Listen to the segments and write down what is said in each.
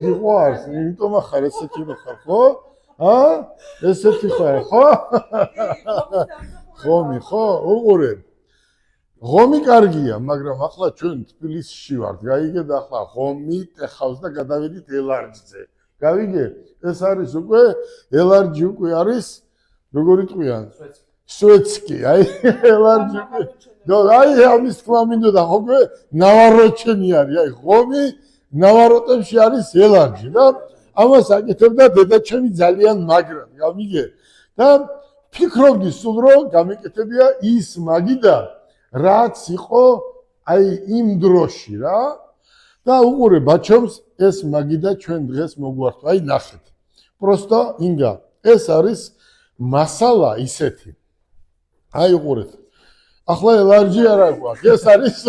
მიყვარს, იმიტომ ახარ ესეთი რო ხარ, ხო? ესეთი ხარ, ხო? ხომი, ხო? უყურე. ღომი კარგია, მაგრამ ახლა ჩვენ თბილისში ვართ. გაიგეთ ახლა ღომი ტეხავს და გადავედით ელარჯზე. გავიგე? ეს არის უკვე ელარჯი უკვე არის როგორი ტყვიან? სუეცკი. აი ელარჯი. აი ამის თქმა მინდოდა ხოლმე ნავაროჩენი არის. აი ღომი ნავაროტებში არის ელარჯი და ამას აკეთებდა დედაჩემი ძალიან მაგრად. გავიგე? და ფიქრობდი სულ რომ გამეკეთებია ის მაგიდა რაც იყო აი იმ დროში რა და უყურე ბაჩომს ეს მაგიდა ჩვენ დღეს მოგვართვა აი ნახეთ პროსტო ინგა ეს არის მასალა ისეთი აი უყურეთ ახლა ელარჯი არა გვაქვს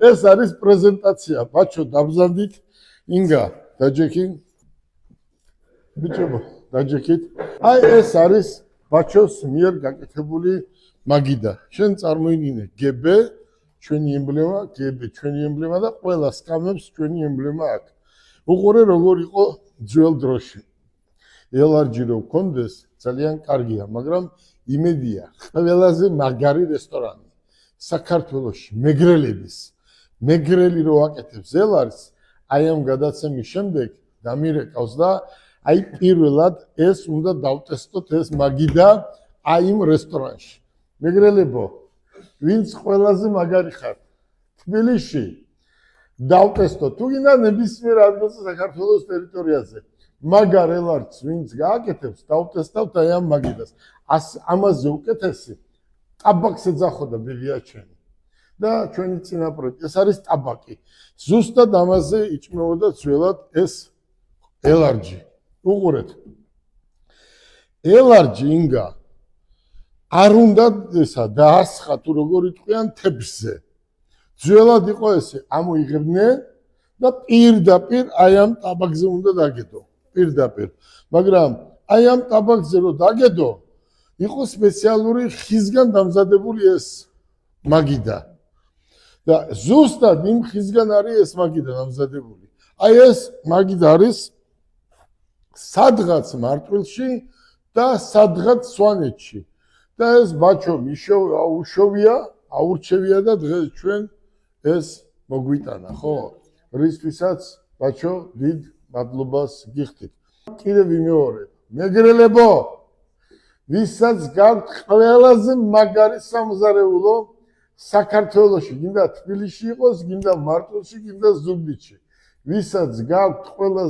ეს არის პრეზენტაცია ბაჩო დაბზანდით ინგა დაჯექი ბიჭებო დაჯექით აი ეს არის ბაჩოს მიერ გაკეთებული მაგიდა შენ წარმოიდგინე გებე ჩვენი ემბლემა გებე ჩვენი ემბლემა და ყველა სკამებს ჩვენი ემბლემა აქვს უყურე როგორ იყო ძველ დროში ელარჯი რო გქონდეს ძალიან კარგია მაგრამ იმედია ყველაზე მაგარი რესტორანი საქართველოში მეგრელების მეგრელი რო აკეთებს ელარჯს აი ამ გადაცემის შემდეგ დამირეკავს და აი პირველად ეს უნდა დავტესტოთ ეს მაგიდა აი იმ რესტორანში მეგრელებო ვინც ყველაზე მაგარი ხარ თბილისში დავტესტოთ თუ გინდა ნებისმიერ ადგილზე საქართველოს ტერიტორიაზე მაგარ ელარჯს ვინც გააკეთებს დავტესტავთ აი ამ მაგიდას ამაზე უკეთესი ტაბაკს ეძახოდა ბებია ჩვენი და ჩვენი წინაპრები ეს არის ტაბაკი ზუსტად ამაზე იჭმეოდა ძველად ეს ელარჯი უყურეთ ელარჯი ინგა არ უნდა ესა დაასხა თუ როგორ იტყვიან თებსზე ძველად იყო ესე ამოიღებდნენ და პირდაპირ აი ამ ტაბაკზე უნდა დაგედო პირდაპირ მაგრამ აი ამ ტაბაკზე რო დაგედო იყო სპეციალური ხისგან დამზადებული ეს მაგიდა და ზუსტად იმ ხისგან არის ეს მაგიდა დამზადებული აი ეს მაგიდა არის სადღაც მარტვილში და სადღაც სვანეთში და ეს ბაჩო უშოვია აურჩევია და დღეს ჩვენ ეს მოგვიტანა ხო რისთვისაც ბაჩო დიდ მადლობას გიხდით კიდევ ვიმეორებ მეგრელებო ვისაც გაქვთ ყველაზე მაგარი სამზარეულო საქართველოში გინდა თბილისში იყოს გინდა მარტვილში გინდა ზუგდიდში ვისაც გაქვთ ყველაზე